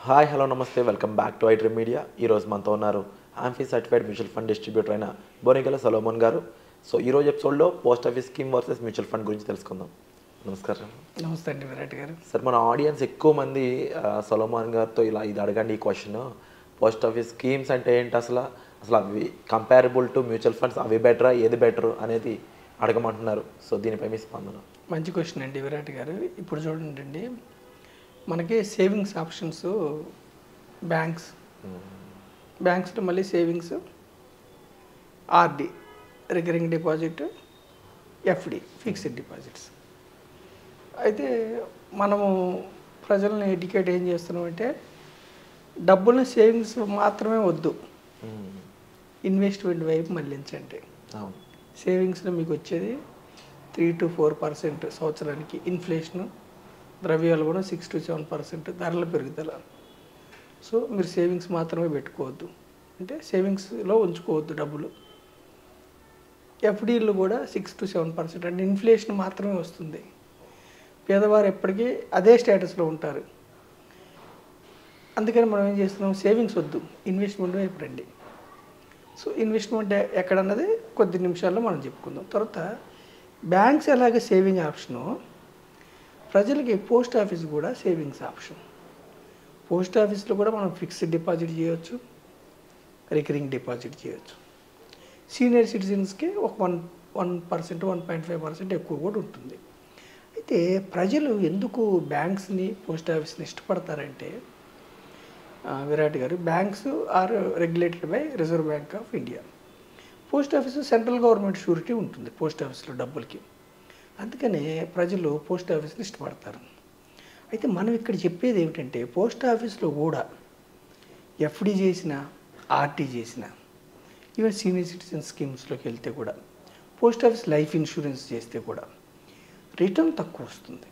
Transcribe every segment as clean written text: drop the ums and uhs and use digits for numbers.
Hi hello నమస్తే welcome back to iDream media. ఈరోజు మనతో ఉన్నారు amphi certified mutual fund distributor అయిన బోనిగల సొలోమన్ గారు. సో ఈరోజు ఎపిసోడ్లో post office scheme versus mutual fund గురించి తెలుసుకుందాం. నమస్కారం. నమస్తే అండి విరాట్ గారు. సార్, మన ఆడియన్స్ ఎక్కువ మంది సొలోమన్ గారితో ఇది అడగండి ఈ క్వశ్చన్, పోస్ట్ ఆఫీస్ స్కీమ్స్ అంటే ఏంటి, అసలు అవి కంపారబుల్ టు మ్యూచువల్ ఫండ్స్, అవి బెటరా ఏది బెటర్ అనేది అడగమంటున్నారు. సో దీనిపై మీ స్పందన. మంచి క్వశ్చన్ అండి విరాట్ గారు. ఇప్పుడు చూడండి అండి, మనకి సేవింగ్స్ ఆప్షన్స్ బ్యాంక్స్లో మళ్ళీ savings, RD recurring deposit, FD fixed deposits. అయితే మనము ప్రజల్ని ఎడ్యుకేట్ ఏం చేస్తున్నామంటే డబ్బుల్ని సేవింగ్స్ మాత్రమే వద్దు, ఇన్వెస్ట్మెంట్ వైపు మళ్ళించండి. సేవింగ్స్లో మీకు వచ్చేది 3 to 4% సంవత్సరానికి, ఇన్ఫ్లేషను ద్రవ్యాలు కూడా 6 to 7% ధరల పెరుగుదల. సో మీరు సేవింగ్స్ మాత్రమే పెట్టుకోవద్దు, అంటే సేవింగ్స్లో ఉంచుకోవద్దు డబ్బులు. ఎఫ్డీలు కూడా 6 to 7%, అంటే ఇన్ఫ్లేషన్ మాత్రమే వస్తుంది. పేదవారు ఎప్పటికీ అదే స్టేటస్లో ఉంటారు. అందుకని మనం ఏం చేస్తున్నాం, సేవింగ్స్ వద్దు, ఇన్వెస్ట్మెంట్ వైపు రండి. సో ఇన్వెస్ట్మెంట్ ఎక్కడన్నది కొద్ది నిమిషాల్లో మనం చెప్పుకుందాం. తర్వాత బ్యాంక్స్ ఎలాగే సేవింగ్ ఆప్షను, ప్రజలకి పోస్ట్ ఆఫీస్ కూడా సేవింగ్స్ ఆప్షన్. పోస్ట్ ఆఫీస్లో కూడా మనం ఫిక్స్డ్ డిపాజిట్ చేయవచ్చు, రికరింగ్ డిపాజిట్ చేయవచ్చు. సీనియర్ సిటిజన్స్కి ఒక 1%, 1.5% ఎక్కువ కూడా ఉంటుంది. అయితే ప్రజలు ఎందుకు బ్యాంక్స్ని, పోస్ట్ ఆఫీస్ని ఇష్టపడతారంటే Virat garu, banks are regulated by reserve bank of India. Post office central government surety ఉంటుంది పోస్ట్ ఆఫీస్లో డబ్బులకి. అందుకనే ప్రజలు పోస్ట్ ఆఫీస్ని ఇష్టపడతారు. అయితే మనం ఇక్కడ చెప్పేది ఏమిటంటే, పోస్ట్ ఆఫీస్లో కూడా ఎఫ్డి చేసిన, ఆర్టీ చేసిన, ఈవెన్ సీనియర్ సిటిజన్ స్కీమ్స్లోకి వెళ్తే కూడా, పోస్ట్ ఆఫీస్ లైఫ్ ఇన్సూరెన్స్ చేస్తే కూడా రిటర్న్ తక్కువ వస్తుంది,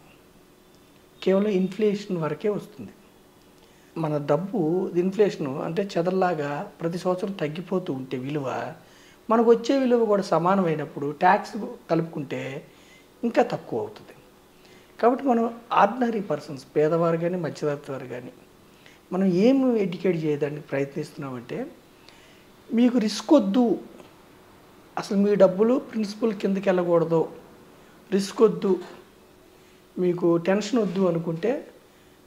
కేవలం ఇన్ఫ్లేషన్ వరకే వస్తుంది. మన డబ్బు ఇన్ఫ్లేషను అంటే చెదల్లాగా ప్రతి సంవత్సరం తగ్గిపోతూ ఉంటే విలువ, మనకు వచ్చే విలువ కూడా సమానమైనప్పుడు ట్యాక్స్ కలుపుకుంటే ఇంకా తక్కువ అవుతుంది. కాబట్టి మనం ఆర్డినరీ పర్సన్స్, పేదవారు కానీ మధ్యతరగతి వారు కానీ, మనం ఏం ఎడ్యుకేట్ చేయడానికి ప్రయత్నిస్తున్నామంటే, మీకు రిస్క్ వద్దు, అసలు మీ డబ్బులు ప్రిన్సిపల్ కిందకి వెళ్ళకూడదు, రిస్క్ వద్దు, మీకు టెన్షన్ వద్దు అనుకుంటే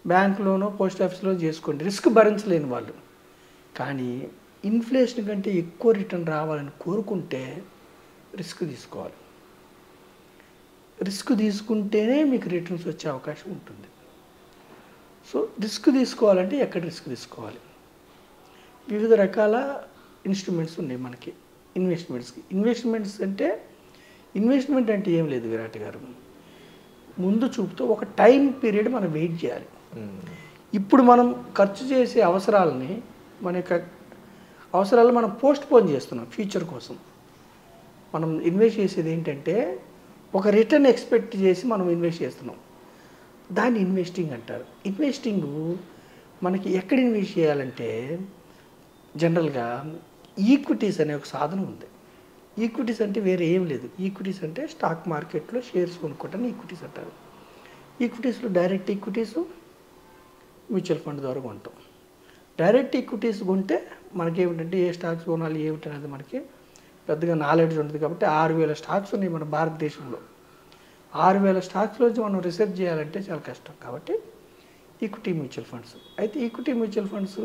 బ్యాంకులోనో పోస్ట్ ఆఫీస్లో చేసుకోండి, రిస్క్ భరించలేని వాళ్ళు. కానీ ఇన్ఫ్లేషన్ కంటే ఎక్కువ రిటర్న్ రావాలని కోరుకుంటే రిస్క్ తీసుకోవాలి. రిస్క్ తీసుకుంటేనే మీకు రిటర్న్స్ వచ్చే అవకాశం ఉంటుంది. సో రిస్క్ తీసుకోవాలంటే ఎక్కడ రిస్క్ తీసుకోవాలి? వివిధ రకాల ఇన్స్ట్రుమెంట్స్ ఉన్నాయి మనకి ఇన్వెస్ట్మెంట్స్కి. ఇన్వెస్ట్మెంట్ అంటే ఏం లేదు విరాట్ గారు, ముందు చూపుతో ఒక టైం పీరియడ్ మనం వెయిట్ చేయాలి. ఇప్పుడు మనం ఖర్చు చేసే అవసరాలని, మన యొక్క అవసరాలు మనం పోస్ట్ పోన్ చేస్తున్నాం ఫ్యూచర్ కోసం. మనం ఇన్వెస్ట్ చేసేది ఏంటంటే ఒక రిటర్న్ ఎక్స్పెక్ట్ చేసి మనం ఇన్వెస్ట్ చేస్తున్నాం, దాన్ని ఇన్వెస్టింగ్ అంటారు. ఇన్వెస్టింగ్ మనకి ఎక్కడ ఇన్వెస్ట్ చేయాలంటే, జనరల్గా ఈక్విటీస్ అనే ఒక సాధనం ఉంది. ఈక్విటీస్ అంటే వేరే ఏం లేదు. ఈక్విటీస్ అంటే స్టాక్ మార్కెట్లో షేర్స్ కొనుక్కోవటాన్ని ఈక్విటీస్ అంటారు. ఈక్విటీస్లో డైరెక్ట్ ఈక్విటీసు, మ్యూచువల్ ఫండ్ ద్వారా కొంటాం. డైరెక్ట్ ఈక్విటీస్ కొంటే మనకేమిటంటే ఏ స్టాక్స్ కొనాలి ఏమిటి అనేది మనకి పెద్దగా నాలెడ్జ్ ఉంటుంది. కాబట్టి 6,000 స్టాక్స్ ఉన్నాయి మన భారతదేశంలో. 6,000 స్టాక్స్లోంచి మనం రీసెర్చ్ చేయాలంటే చాలా కష్టం. కాబట్టి ఈక్విటీ మ్యూచువల్ ఫండ్స్. అయితే ఈక్విటీ మ్యూచువల్ ఫండ్స్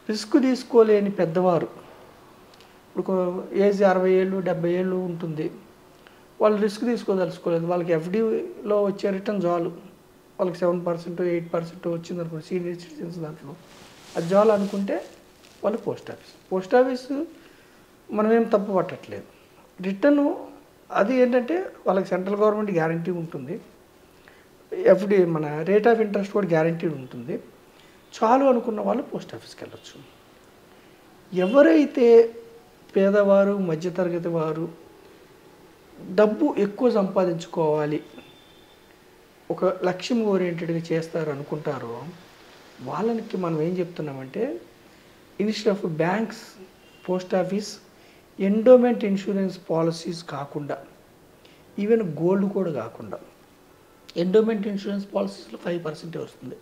రిస్క్ తీసుకోలేని పెద్దవారు, ఇప్పుడు ఏజ్ 60 ఏళ్ళు 70 ఏళ్ళు ఉంటుంది, వాళ్ళు రిస్క్ తీసుకోదలుచుకోలేదు, వాళ్ళకి ఎఫ్డీలో వచ్చే రిటర్న్ చాలు, వాళ్ళకి 7%, 8% వచ్చింది అనుకోండి సీనియర్ సిటిజన్స్ దాంట్లో, అది చాలు అనుకుంటే వాళ్ళు పోస్ట్ ఆఫీస్ మనం ఏం తప్పు పట్టట్లేదు. రిటర్ను అది ఏంటంటే వాళ్ళకి సెంట్రల్ గవర్నమెంట్ గ్యారంటీ ఉంటుంది, ఎఫ్డి మన రేట్ ఆఫ్ ఇంట్రెస్ట్ కూడా గ్యారంటీ ఉంటుంది. చాలు అనుకున్న వాళ్ళు పోస్ట్ ఆఫీస్కి వెళ్ళొచ్చు. ఎవరైతే పేదవారు, మధ్యతరగతి వారు డబ్బు ఎక్కువ సంపాదించుకోవాలి, ఒక లక్ష్యం ఓరియంటెడ్గా చేస్తారు అనుకుంటారో, వాళ్ళకి మనం ఏం చెప్తున్నామంటే, instead of banks, post office, endowment insurance policies కాకుండా, ఈవెన్ గోల్డ్ కూడా కాకుండా, ఎండోమెంట్ ఇన్సూరెన్స్ పాలసీస్లో 5% వస్తుంది,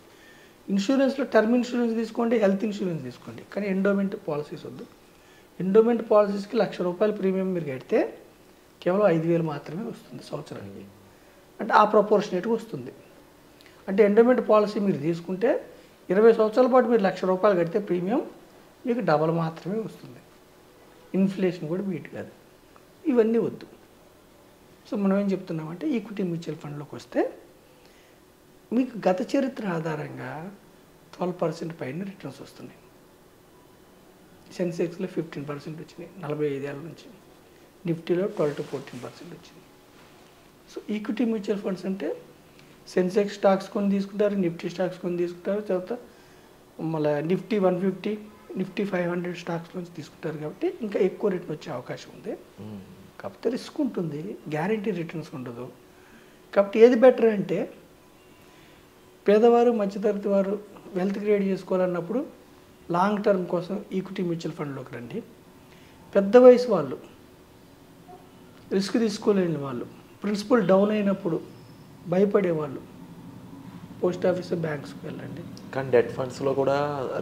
ఇన్సూరెన్స్లో టర్మ్ ఇన్సూరెన్స్ తీసుకోండి, హెల్త్ ఇన్సూరెన్స్ తీసుకోండి, కానీ ఎండోమెంట్ పాలసీస్ వద్దు. ఎండోమెంట్ పాలసీస్కి ₹1,00,000 ప్రీమియం మీరు కడితే కేవలం 5,000 మాత్రమే వస్తుంది సంవత్సరానికి. అంటే ఆ ప్రపోర్షనేట్గా వస్తుంది. అంటే ఎండోమెంట్ పాలసీ మీరు తీసుకుంటే 20 సంవత్సరాల పాటు మీరు ₹1,00,000 కడితే ప్రీమియం మీకు డబల్ మాత్రమే వస్తుంది. ఇన్ఫ్లేషన్ కూడా బీట్ కాదు. ఇవన్నీ వద్దు. సో మనం ఏం చెప్తున్నామంటే ఈక్విటీ మ్యూచువల్ ఫండ్లోకి వస్తే మీకు గత చరిత్ర ఆధారంగా 12% పైన రిటర్న్స్ వస్తున్నాయి. సెన్సెక్స్లో 15% వచ్చినాయి 45 ఏళ్ళ నుంచి. నిఫ్టీలో 12 to 14% వచ్చింది. సో ఈక్విటీ మ్యూచువల్ ఫండ్స్ అంటే సెన్సెక్స్ స్టాక్స్ కొని తీసుకుంటారు, నిఫ్టీ స్టాక్స్ కొని తీసుకుంటారు, తర్వాత మళ్ళీ నిఫ్టీ 150, నిఫ్టీ 500 స్టాక్స్ నుంచి తీసుకుంటారు కాబట్టి ఇంకా ఎక్కువ రిటర్న్ వచ్చే అవకాశం ఉంది. కాకపోతే రిస్క్ ఉంటుంది, గ్యారంటీ రిటర్న్స్ ఉండదు. కాబట్టి ఏది బెటర్ అంటే పేదవారు మధ్యతరగతి వారు వెల్త్ క్రియేట్ చేసుకోవాలన్నప్పుడు లాంగ్ టర్మ్ కోసం ఈక్విటీ మ్యూచువల్ ఫండ్లోకి రండి. పెద్ద వయసు వాళ్ళు, రిస్క్ తీసుకోలేని వాళ్ళు, ప్రిన్సిపల్ డౌన్ అయినప్పుడు భయపడేవాళ్ళు పోస్ట్ ఆఫీస్ బ్యాంక్స్కి వెళ్ళండి. కానీ డెట్ ఫండ్స్లో కూడా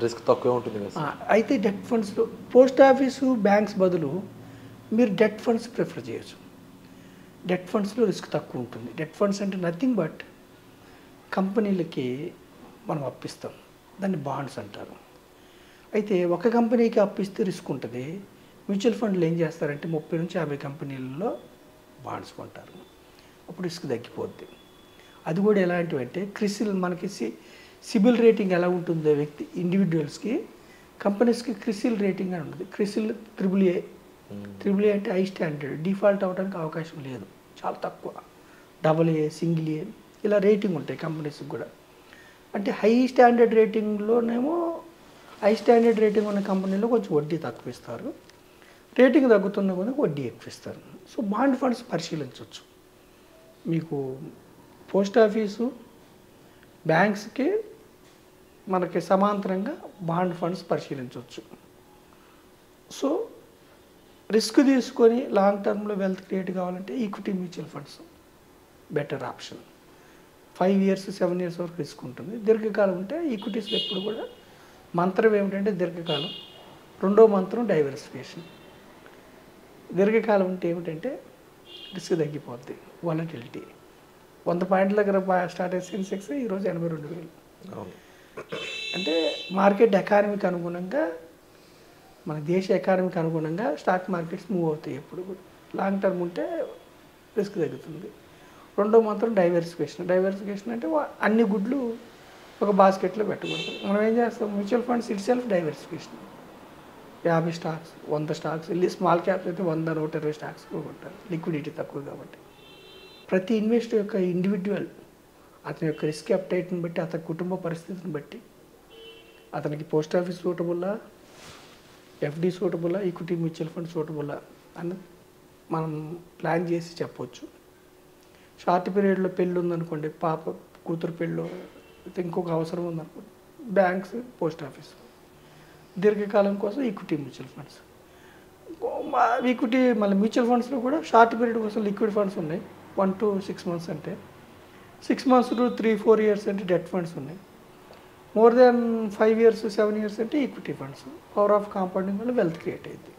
రిస్క్ తక్కువే ఉంటుంది కదా. అయితే డెట్ ఫండ్స్లో పోస్ట్ ఆఫీసు బ్యాంక్స్ బదులు మీరు డెట్ ఫండ్స్ ప్రిఫర్ చేయొచ్చు. డెట్ ఫండ్స్లో రిస్క్ తక్కువ ఉంటుంది. డెట్ ఫండ్స్ అంటే నథింగ్ బట్ కంపెనీలకి మనం అప్పిస్తాం, దాన్ని బాండ్స్ అంటారు. అయితే ఒక కంపెనీకి అప్పిస్తే రిస్క్ ఉంటుంది. మ్యూచువల్ ఫండ్లు ఏం చేస్తారంటే 30 నుంచి 50 కంపెనీలలో బాండ్స్ కొంటారు. అప్పుడు రిస్క్ తగ్గిపోద్ది. అది కూడా ఎలాంటివి అంటే క్రిసిల్ మనకి సిబిల్ రేటింగ్ ఎలా ఉంటుందో వ్యక్తి ఇండివిజువల్స్కి, కంపెనీస్కి క్రిసిల్ రేటింగ్ అని ఉంటుంది. క్రిసిల్ AAA అంటే హై స్టాండర్డ్, డిఫాల్ట్ అవ్వడానికి అవకాశం లేదు, చాలా తక్కువ. AA, సింగిల్ A ఇలా రేటింగ్ ఉంటాయి కంపెనీస్కి కూడా. అంటే హై స్టాండర్డ్ రేటింగ్లోనేమో హై స్టాండర్డ్ రేటింగ్ ఉన్న కంపెనీలో కొంచెం వడ్డీ తక్కువ ఇస్తారు, రేటింగ్ తగ్గుతున్న కొద్దిగా వడ్డీ ఎక్కువ ఇస్తారు. సో బాండ్ ఫండ్స్ పరిశీలించవచ్చు. మీకు పోస్ట్ ఆఫీసు బ్యాంక్స్కి మనకి సమాంతరంగా బాండ్ ఫండ్స్ పరిశీలించవచ్చు. సో రిస్క్ తీసుకొని లాంగ్ టర్మ్లో వెల్త్ క్రియేట్ కావాలంటే equity mutual funds better option. 5 years 7 years వరకు రిస్క్ ఉంటుంది. దీర్ఘకాలం ఉంటే ఈక్విటీస్లో ఎప్పుడు కూడా మంత్రం ఏమిటంటే దీర్ఘకాలం. రెండో మంత్రం డైవర్సిఫికేషన్. దీర్ఘకాలం ఉంటే ఏమిటంటే రిస్క్ తగ్గిపోద్ది, వాలటిలిటీ. 100 పాయింట్ల దగ్గర స్టార్ట్ అయ్యే సెన్సెక్స్ ఈరోజు 82,000. అంటే మార్కెట్ ఎకానమీకి అనుగుణంగా, మన దేశ ఎకానమీకి అనుగుణంగా స్టాక్ మార్కెట్స్ మూవ్ అవుతాయి. ఎప్పుడు కూడా లాంగ్ టర్మ్ ఉంటే రిస్క్ తగ్గుతుంది. రెండో మాత్రం డైవర్సిఫికేషన్ అంటే అన్ని గుడ్లు ఒక బాస్కెట్లో పెట్టకూడదు. మనం ఏం చేస్తాం, mutual funds it self diversification. 50 stocks 100 stocks వెళ్ళి స్మాల్ క్యాప్స్ అయితే 100, 120 స్టాక్స్ ఉంటారు, లిక్విడిటీ తక్కువ కాబట్టి. ప్రతి ఇన్వెస్టర్ యొక్క ఇండివిజువల్ అతని యొక్క రిస్క్ అప్టైట్ని బట్టి, అతని కుటుంబ పరిస్థితిని బట్టి అతనికి పోస్ట్ ఆఫీస్ సూటబుల్లా, FD సూటబుల్లా, ఈక్విటీ మ్యూచువల్ ఫండ్ సూటబుల్లా అని మనం ప్లాన్ చేసి చెప్పవచ్చు. షార్ట్ పీరియడ్లో పెళ్ళి ఉందనుకోండి, పాప కూతురు పెళ్ళి, ఇంకొక అవసరం ఉందనుకోండి, బ్యాంక్స్, పోస్ట్ ఆఫీస్. దీర్ఘకాలం కోసం ఈక్విటీ మ్యూచువల్ ఫండ్స్. ఈక్విటీ మళ్ళీ మ్యూచువల్ ఫండ్స్లో కూడా షార్ట్ పీరియడ్ కోసం లిక్విడ్ ఫండ్స్ ఉన్నాయి, 1 to 6 months అంటే, 6 months to 3-4 years అంటే డెట్ ఫండ్స్ ఉన్నాయి, మోర్ దెన్ 5 years 7 years అంటే equity funds. Power of compounding వల్ల వెల్త్ క్రియేట్ అయింది.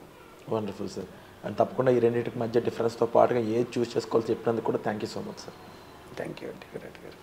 Wonderful sir. అండ్ తప్పకుండా ఈ రెండింటికి మధ్య డిఫరెన్స్తో పాటుగా ఏది చూస్ చేసుకోవాలో చెప్పినందుకు కూడా thank you so much sir. Thank you అండి విరాట్ గారు.